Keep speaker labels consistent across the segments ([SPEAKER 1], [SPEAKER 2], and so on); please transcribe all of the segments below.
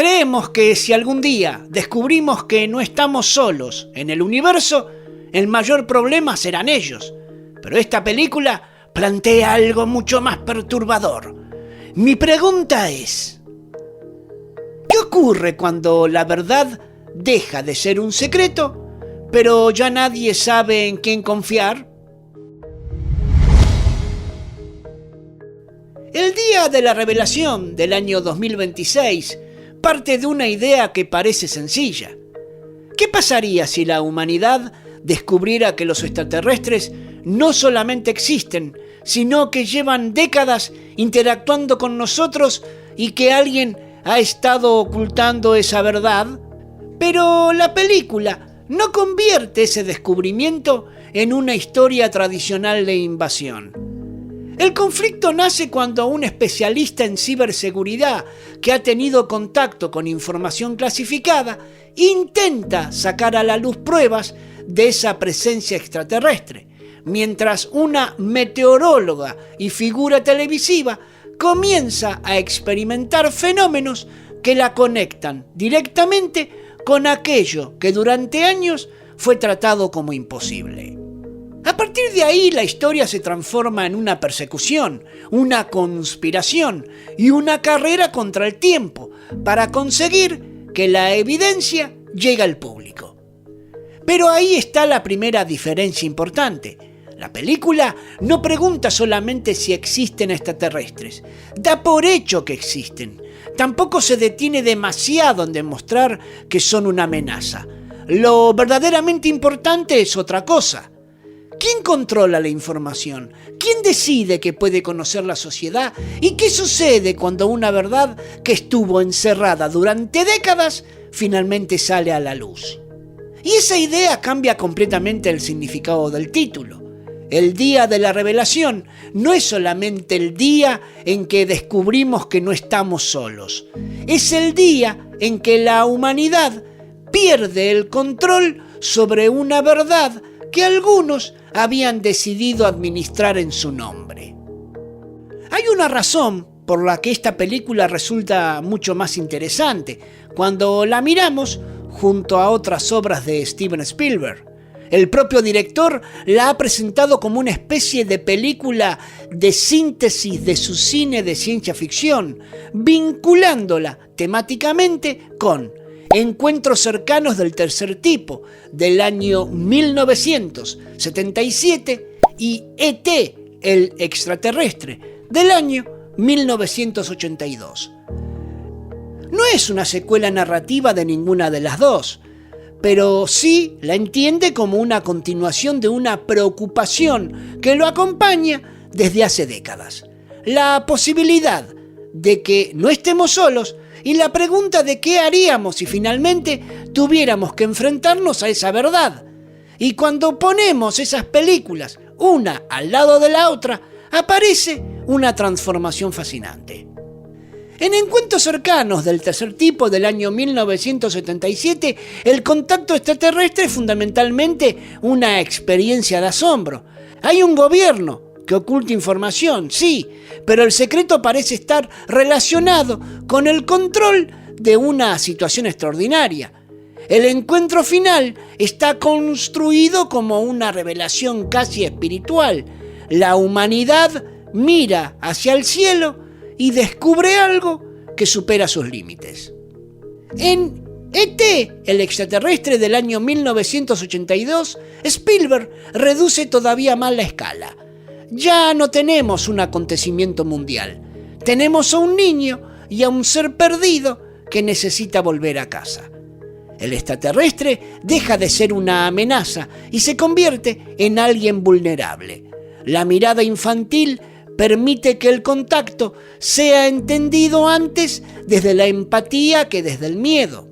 [SPEAKER 1] Creemos que si algún día descubrimos que no estamos solos en el universo, el mayor problema serán ellos. Pero esta película plantea algo mucho más perturbador. Mi pregunta es: ¿qué ocurre cuando la verdad deja de ser un secreto, pero ya nadie sabe en quién confiar? El día de la revelación del año 2026 parte de una idea que parece sencilla. ¿Qué pasaría si la humanidad descubriera que los extraterrestres no solamente existen, sino que llevan décadas interactuando con nosotros y que alguien ha estado ocultando esa verdad? Pero la película no convierte ese descubrimiento en una historia tradicional de invasión. El conflicto nace cuando un especialista en ciberseguridad que ha tenido contacto con información clasificada intenta sacar a la luz pruebas de esa presencia extraterrestre, mientras una meteoróloga y figura televisiva comienza a experimentar fenómenos que la conectan directamente con aquello que durante años fue tratado como imposible. A partir de ahí, la historia se transforma en una persecución, una conspiración y una carrera contra el tiempo para conseguir que la evidencia llegue al público. Pero ahí está la primera diferencia importante. La película no pregunta solamente si existen extraterrestres, da por hecho que existen. Tampoco se detiene demasiado en demostrar que son una amenaza. Lo verdaderamente importante es otra cosa. ¿Quién controla la información? ¿Quién decide que puede conocer la sociedad? ¿Y qué sucede cuando una verdad que estuvo encerrada durante décadas finalmente sale a la luz? Y esa idea cambia completamente el significado del título. El día de la revelación no es solamente el día en que descubrimos que no estamos solos. Es el día en que la humanidad pierde el control sobre una verdad que algunos habían decidido administrar en su nombre. Hay una razón por la que esta película resulta mucho más interesante cuando la miramos junto a otras obras de Steven Spielberg. El propio director la ha presentado como una especie de película de síntesis de su cine de ciencia ficción, vinculándola temáticamente con Encuentros cercanos del tercer tipo, del año 1977, y E.T., el extraterrestre, del año 1982. No es una secuela narrativa de ninguna de las dos, pero sí la entiende como una continuación de una preocupación que lo acompaña desde hace décadas. La posibilidad de que no estemos solos y la pregunta de qué haríamos si finalmente tuviéramos que enfrentarnos a esa verdad. Y cuando ponemos esas películas una al lado de la otra, aparece una transformación fascinante. En Encuentros cercanos del tercer tipo del año 1977, el contacto extraterrestre es fundamentalmente una experiencia de asombro. Hay un gobierno que oculta información, sí, pero el secreto parece estar relacionado con el control de una situación extraordinaria. El encuentro final está construido como una revelación casi espiritual. La humanidad mira hacia el cielo y descubre algo que supera sus límites. En E.T., el extraterrestre del año 1982, Spielberg reduce todavía más la escala. Ya no tenemos un acontecimiento mundial. Tenemos a un niño y a un ser perdido que necesita volver a casa. El extraterrestre deja de ser una amenaza y se convierte en alguien vulnerable. La mirada infantil permite que el contacto sea entendido antes desde la empatía que desde el miedo.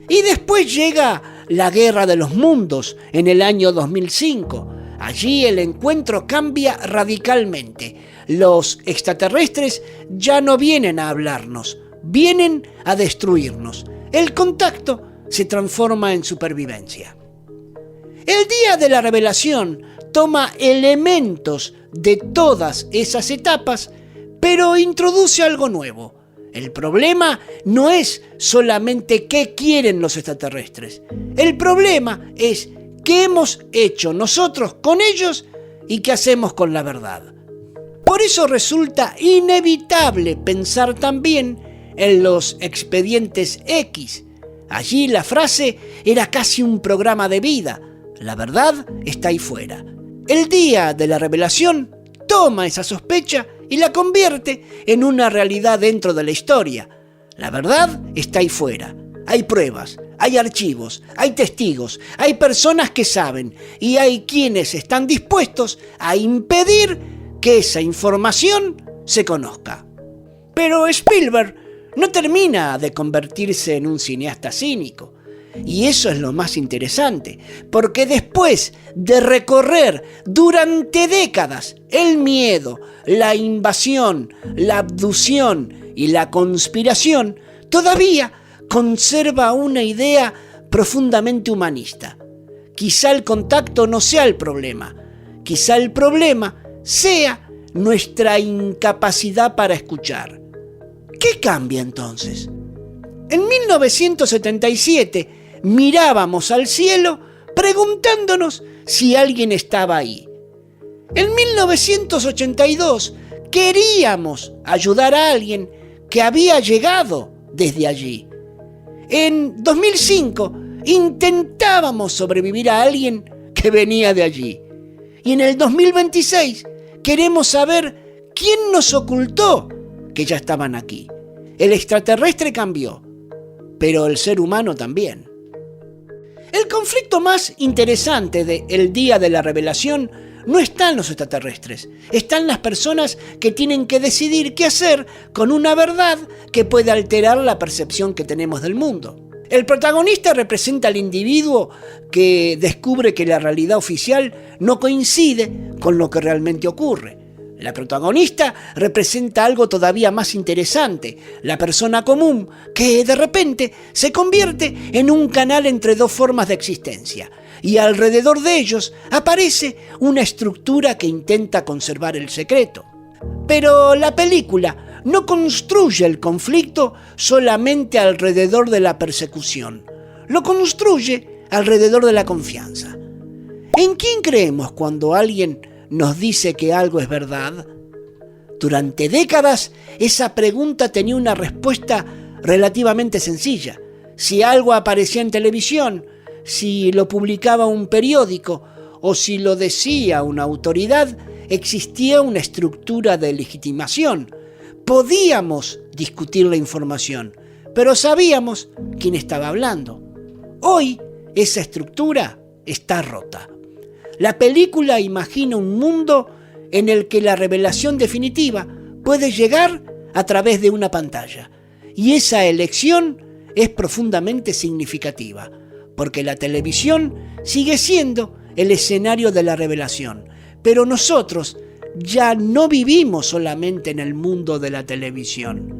[SPEAKER 1] Y después llega la Guerra de los Mundos en el año 2005. Allí el encuentro cambia radicalmente. Los extraterrestres ya no vienen a hablarnos, vienen a destruirnos. El contacto se transforma en supervivencia. El día de la revelación toma elementos de todas esas etapas, pero introduce algo nuevo. El problema no es solamente qué quieren los extraterrestres. El problema es qué hemos hecho nosotros con ellos y qué hacemos con la verdad. Por eso resulta inevitable pensar también en los expedientes X. Allí la frase era casi un programa de vida. La verdad está ahí fuera. El día de la revelación toma esa sospecha y la convierte en una realidad dentro de la historia. La verdad está ahí fuera. Hay pruebas, hay archivos, hay testigos, hay personas que saben y hay quienes están dispuestos a impedir que esa información se conozca. Pero Spielberg no termina de convertirse en un cineasta cínico. Y eso es lo más interesante, porque después de recorrer durante décadas el miedo, la invasión, la abducción y la conspiración, todavía conserva una idea profundamente humanista. Quizá el contacto no sea el problema, quizá el problema sea nuestra incapacidad para escuchar. ¿Qué cambia entonces? En 1977 mirábamos al cielo preguntándonos si alguien estaba ahí. En 1982 queríamos ayudar a alguien que había llegado desde allí. En 2005 intentábamos sobrevivir a alguien que venía de allí. Y en el 2026 queremos saber quién nos ocultó que ya estaban aquí. El extraterrestre cambió, pero el ser humano también. El conflicto más interesante del día de la revelación no está en los extraterrestres, están las personas que tienen que decidir qué hacer con una verdad que puede alterar la percepción que tenemos del mundo. El protagonista representa al individuo que descubre que la realidad oficial no coincide con lo que realmente ocurre. La protagonista representa algo todavía más interesante, la persona común que de repente se convierte en un canal entre dos formas de existencia y alrededor de ellos aparece una estructura que intenta conservar el secreto. Pero la película no construye el conflicto solamente alrededor de la persecución, lo construye alrededor de la confianza. ¿En quién creemos cuando alguien nos dice que algo es verdad? Durante décadas, esa pregunta tenía una respuesta relativamente sencilla. Si algo aparecía en televisión, si lo publicaba un periódico o si lo decía una autoridad, existía una estructura de legitimación. Podíamos discutir la información, pero sabíamos quién estaba hablando. Hoy, esa estructura está rota. La película imagina un mundo en el que la revelación definitiva puede llegar a través de una pantalla. Y esa elección es profundamente significativa, porque la televisión sigue siendo el escenario de la revelación. Pero nosotros ya no vivimos solamente en el mundo de la televisión.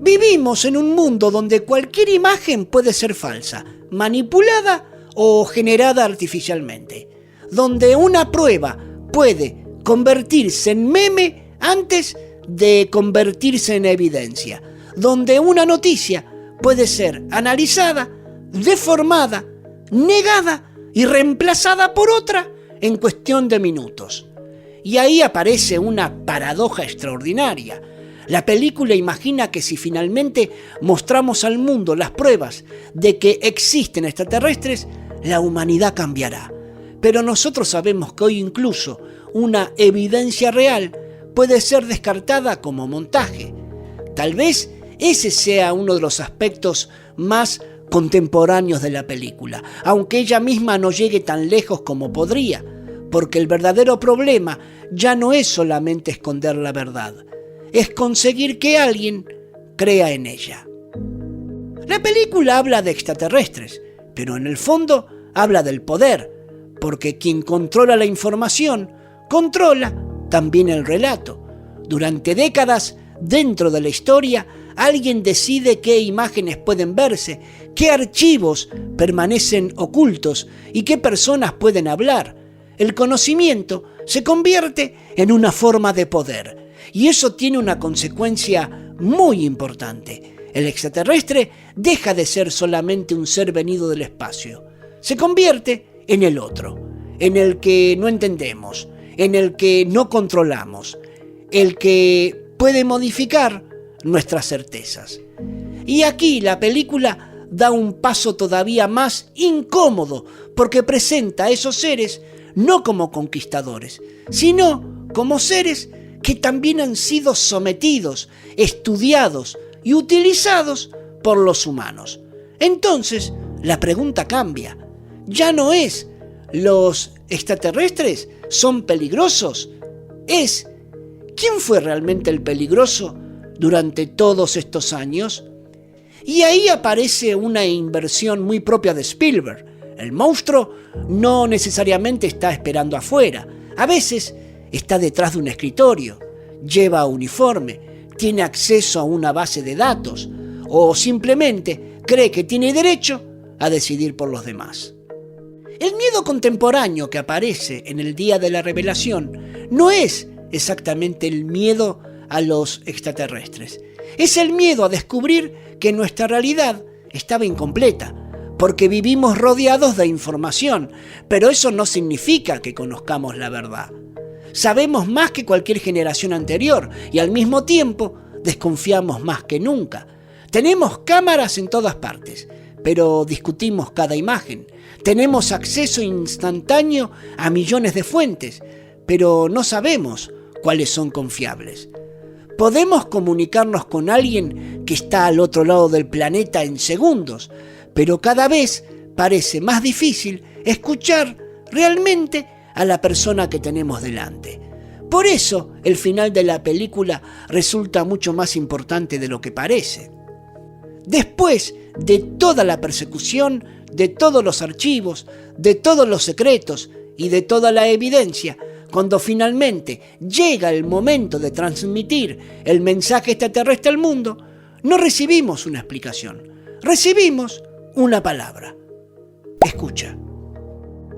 [SPEAKER 1] Vivimos en un mundo donde cualquier imagen puede ser falsa, manipulada o generada artificialmente, donde una prueba puede convertirse en meme antes de convertirse en evidencia, donde una noticia puede ser analizada, deformada, negada y reemplazada por otra en cuestión de minutos. Y ahí aparece una paradoja extraordinaria. La película imagina que si finalmente mostramos al mundo las pruebas de que existen extraterrestres, la humanidad cambiará. Pero nosotros sabemos que hoy incluso una evidencia real puede ser descartada como montaje. Tal vez ese sea uno de los aspectos más contemporáneos de la película, aunque ella misma no llegue tan lejos como podría, porque el verdadero problema ya no es solamente esconder la verdad, es conseguir que alguien crea en ella. La película habla de extraterrestres, pero en el fondo habla del poder, porque quien controla la información, controla también el relato. Durante décadas, dentro de la historia, alguien decide qué imágenes pueden verse, qué archivos permanecen ocultos y qué personas pueden hablar. El conocimiento se convierte en una forma de poder. Y eso tiene una consecuencia muy importante. El extraterrestre deja de ser solamente un ser venido del espacio. Se convierte en el otro, en el que no entendemos, en el que no controlamos, el que puede modificar nuestras certezas. Y aquí la película da un paso todavía más incómodo, porque presenta a esos seres no como conquistadores, sino como seres que también han sido sometidos, estudiados y utilizados por los humanos. Entonces, la pregunta cambia. Ya no es ¿los extraterrestres son peligrosos? Es ¿quién fue realmente el peligroso durante todos estos años? Y ahí aparece una inversión muy propia de Spielberg. El monstruo no necesariamente está esperando afuera. A veces está detrás de un escritorio, lleva uniforme, tiene acceso a una base de datos o simplemente cree que tiene derecho a decidir por los demás. El miedo contemporáneo que aparece en el día de la revelación no es exactamente el miedo a los extraterrestres. Es el miedo a descubrir que nuestra realidad estaba incompleta, porque vivimos rodeados de información, pero eso no significa que conozcamos la verdad. Sabemos más que cualquier generación anterior y al mismo tiempo desconfiamos más que nunca. Tenemos cámaras en todas partes, pero discutimos cada imagen. Tenemos acceso instantáneo a millones de fuentes, pero no sabemos cuáles son confiables. Podemos comunicarnos con alguien que está al otro lado del planeta en segundos, pero cada vez parece más difícil escuchar realmente a la persona que tenemos delante. Por eso el final de la película resulta mucho más importante de lo que parece. Después de toda la persecución, de todos los archivos, de todos los secretos y de toda la evidencia, cuando finalmente llega el momento de transmitir el mensaje extraterrestre al mundo, no recibimos una explicación, recibimos una palabra: escucha.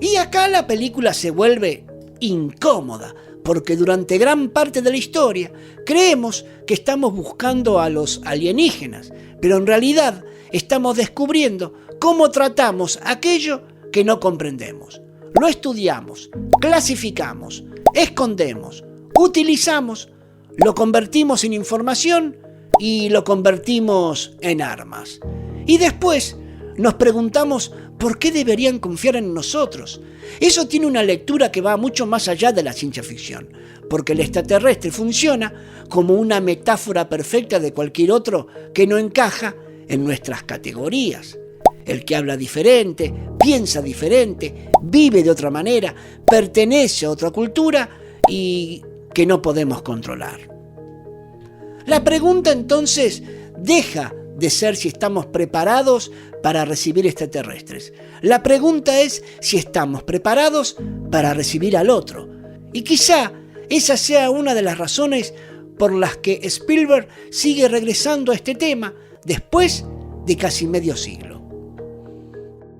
[SPEAKER 1] Y acá la película se vuelve incómoda, porque durante gran parte de la historia creemos que estamos buscando a los alienígenas, pero en realidad estamos descubriendo cómo tratamos aquello que no comprendemos. Lo estudiamos, clasificamos, escondemos, utilizamos, lo convertimos en información y lo convertimos en armas. Y después nos preguntamos por qué deberían confiar en nosotros. Eso tiene una lectura que va mucho más allá de la ciencia ficción, porque el extraterrestre funciona como una metáfora perfecta de cualquier otro que no encaja en nuestras categorías. El que habla diferente, piensa diferente, vive de otra manera, pertenece a otra cultura y que no podemos controlar. La pregunta entonces deja de ser si estamos preparados para recibir extraterrestres. La pregunta es si estamos preparados para recibir al otro. Y quizá esa sea una de las razones por las que Spielberg sigue regresando a este tema después de casi medio siglo.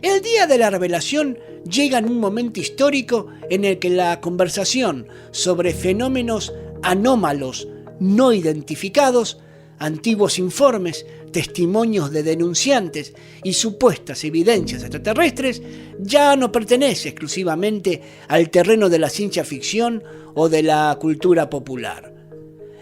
[SPEAKER 1] El día de la revelación llega en un momento histórico en el que la conversación sobre fenómenos anómalos no identificados, antiguos informes, testimonios de denunciantes y supuestas evidencias extraterrestres ya no pertenece exclusivamente al terreno de la ciencia ficción o de la cultura popular.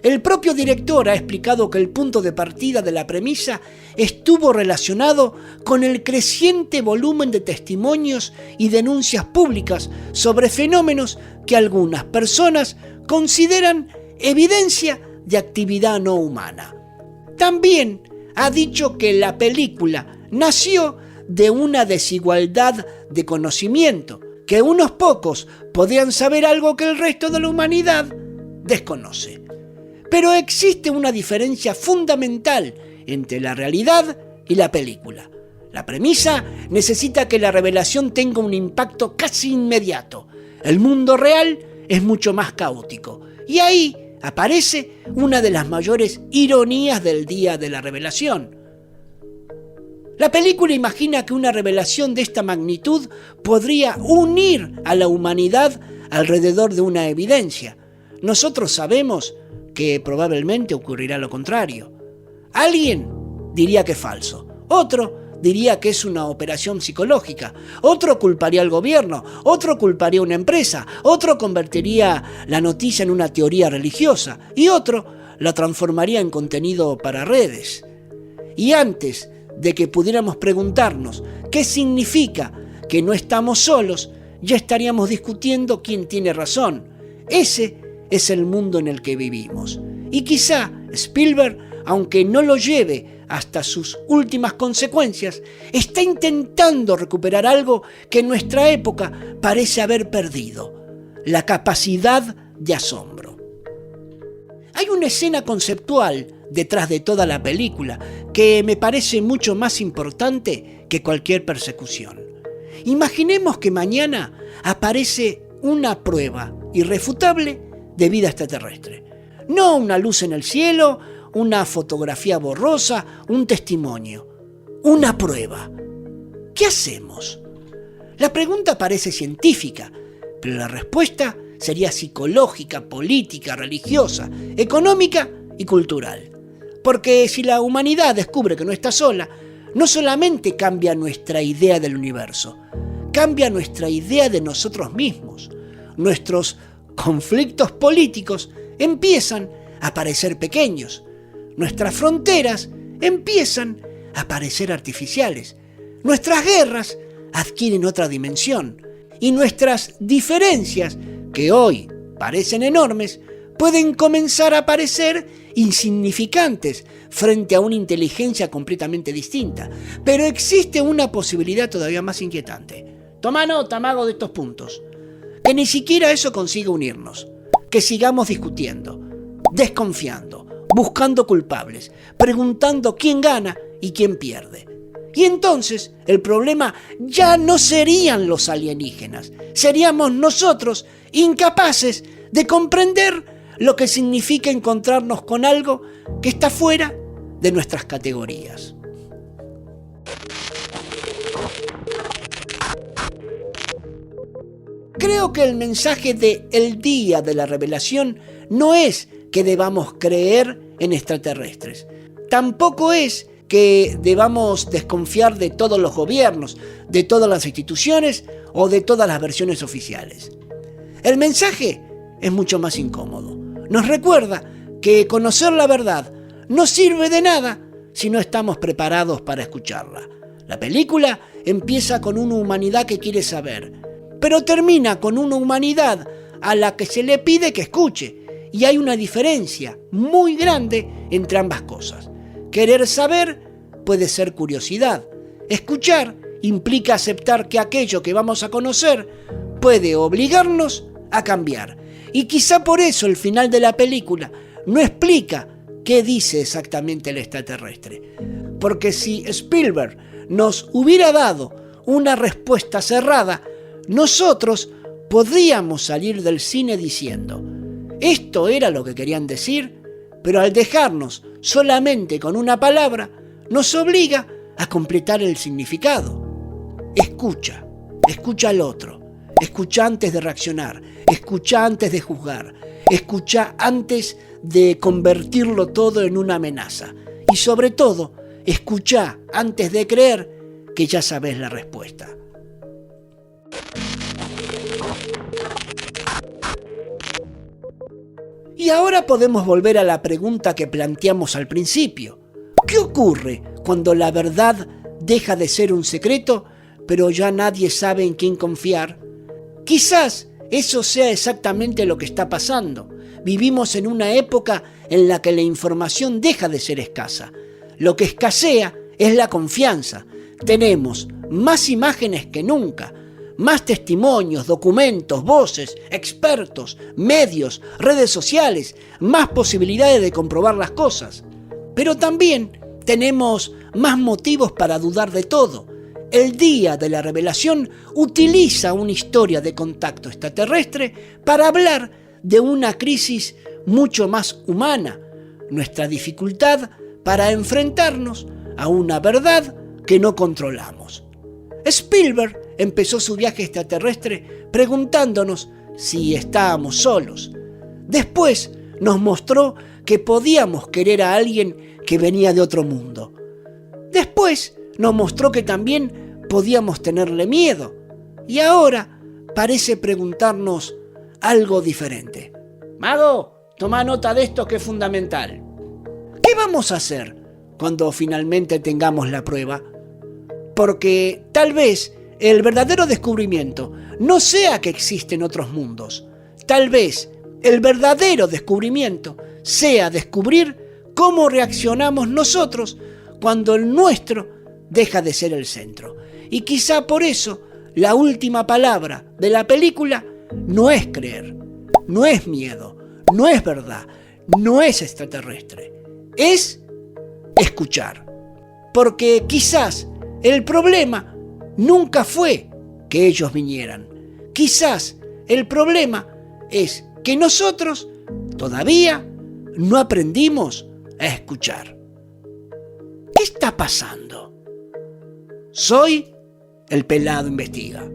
[SPEAKER 1] El propio director ha explicado que el punto de partida de la premisa estuvo relacionado con el creciente volumen de testimonios y denuncias públicas sobre fenómenos que algunas personas consideran evidencia de actividad no humana. También ha dicho que la película nació de una desigualdad de conocimiento, que unos pocos podían saber algo que el resto de la humanidad desconoce. Pero existe una diferencia fundamental entre la realidad y la película. La premisa necesita que la revelación tenga un impacto casi inmediato. El mundo real es mucho más caótico. Y ahí aparece una de las mayores ironías del día de la revelación. La película imagina que una revelación de esta magnitud podría unir a la humanidad alrededor de una evidencia. Nosotros sabemos que probablemente ocurrirá lo contrario. Alguien diría que es falso, otro diría que es una operación psicológica, otro culparía al gobierno, otro culparía a una empresa, otro convertiría la noticia en una teoría religiosa y otro la transformaría en contenido para redes. Y antes de que pudiéramos preguntarnos qué significa que no estamos solos, ya estaríamos discutiendo quién tiene razón. Ese es el mundo en el que vivimos. Y quizá Spielberg, aunque no lo lleve hasta sus últimas consecuencias, está intentando recuperar algo que en nuestra época parece haber perdido: la capacidad de asombro. Hay una escena conceptual detrás de toda la película que me parece mucho más importante que cualquier persecución. Imaginemos que mañana aparece una prueba irrefutable de vida extraterrestre. No una luz en el cielo, una fotografía borrosa, un testimonio. Una prueba. ¿Qué hacemos? La pregunta parece científica, pero la respuesta sería psicológica, política, religiosa, económica y cultural. Porque si la humanidad descubre que no está sola, no solamente cambia nuestra idea del universo, cambia nuestra idea de nosotros mismos. Nuestros conflictos políticos empiezan a parecer pequeños. Nuestras fronteras empiezan a parecer artificiales. Nuestras guerras adquieren otra dimensión. Y nuestras diferencias, que hoy parecen enormes, pueden comenzar a parecer insignificantes frente a una inteligencia completamente distinta. Pero existe una posibilidad todavía más inquietante. Toma nota, mago, de estos puntos. Que ni siquiera eso consiga unirnos. Que sigamos discutiendo, desconfiando, buscando culpables, preguntando quién gana y quién pierde. Y entonces el problema ya no serían los alienígenas, seríamos nosotros incapaces de comprender lo que significa encontrarnos con algo que está fuera de nuestras categorías. Creo que el mensaje de El Día de la Revelación no es que debamos creer en extraterrestres. Tampoco es que debamos desconfiar de todos los gobiernos, de todas las instituciones o de todas las versiones oficiales. El mensaje es mucho más incómodo. Nos recuerda que conocer la verdad no sirve de nada si no estamos preparados para escucharla. La película empieza con una humanidad que quiere saber, pero termina con una humanidad a la que se le pide que escuche. Y hay una diferencia muy grande entre ambas cosas. Querer saber puede ser curiosidad. Escuchar implica aceptar que aquello que vamos a conocer puede obligarnos a cambiar. Y quizá por eso el final de la película no explica qué dice exactamente el extraterrestre. Porque si Spielberg nos hubiera dado una respuesta cerrada, nosotros podríamos salir del cine diciendo: esto era lo que querían decir, pero al dejarnos solamente con una palabra, nos obliga a completar el significado. Escucha, escucha al otro, escucha antes de reaccionar, escucha antes de juzgar, escucha antes de convertirlo todo en una amenaza. Y sobre todo, escucha antes de creer que ya sabes la respuesta. Y ahora podemos volver a la pregunta que planteamos al principio. ¿Qué ocurre cuando la verdad deja de ser un secreto, pero ya nadie sabe en quién confiar? Quizás eso sea exactamente lo que está pasando. Vivimos en una época en la que la información deja de ser escasa. Lo que escasea es la confianza. Tenemos más imágenes que nunca, más testimonios, documentos, voces, expertos, medios, redes sociales, más posibilidades de comprobar las cosas. Pero también tenemos más motivos para dudar de todo. El Día de la Revelación utiliza una historia de contacto extraterrestre para hablar de una crisis mucho más humana, nuestra dificultad para enfrentarnos a una verdad que no controlamos. Spielberg empezó su viaje extraterrestre preguntándonos si estábamos solos. Después nos mostró que podíamos querer a alguien que venía de otro mundo. Después nos mostró que también podíamos tenerle miedo. Y ahora parece preguntarnos algo diferente. Mago, toma nota de esto que es fundamental. ¿Qué vamos a hacer cuando finalmente tengamos la prueba? Porque tal vez el verdadero descubrimiento no sea que existen otros mundos. Tal vez el verdadero descubrimiento sea descubrir cómo reaccionamos nosotros cuando el nuestro deja de ser el centro. Y quizá por eso la última palabra de la película no es creer, no es miedo, no es verdad, no es extraterrestre. Es escuchar. Porque quizás el problema nunca fue que ellos vinieran. Quizás el problema es que nosotros todavía no aprendimos a escuchar. ¿Qué está pasando? Soy el Pelado Investiga.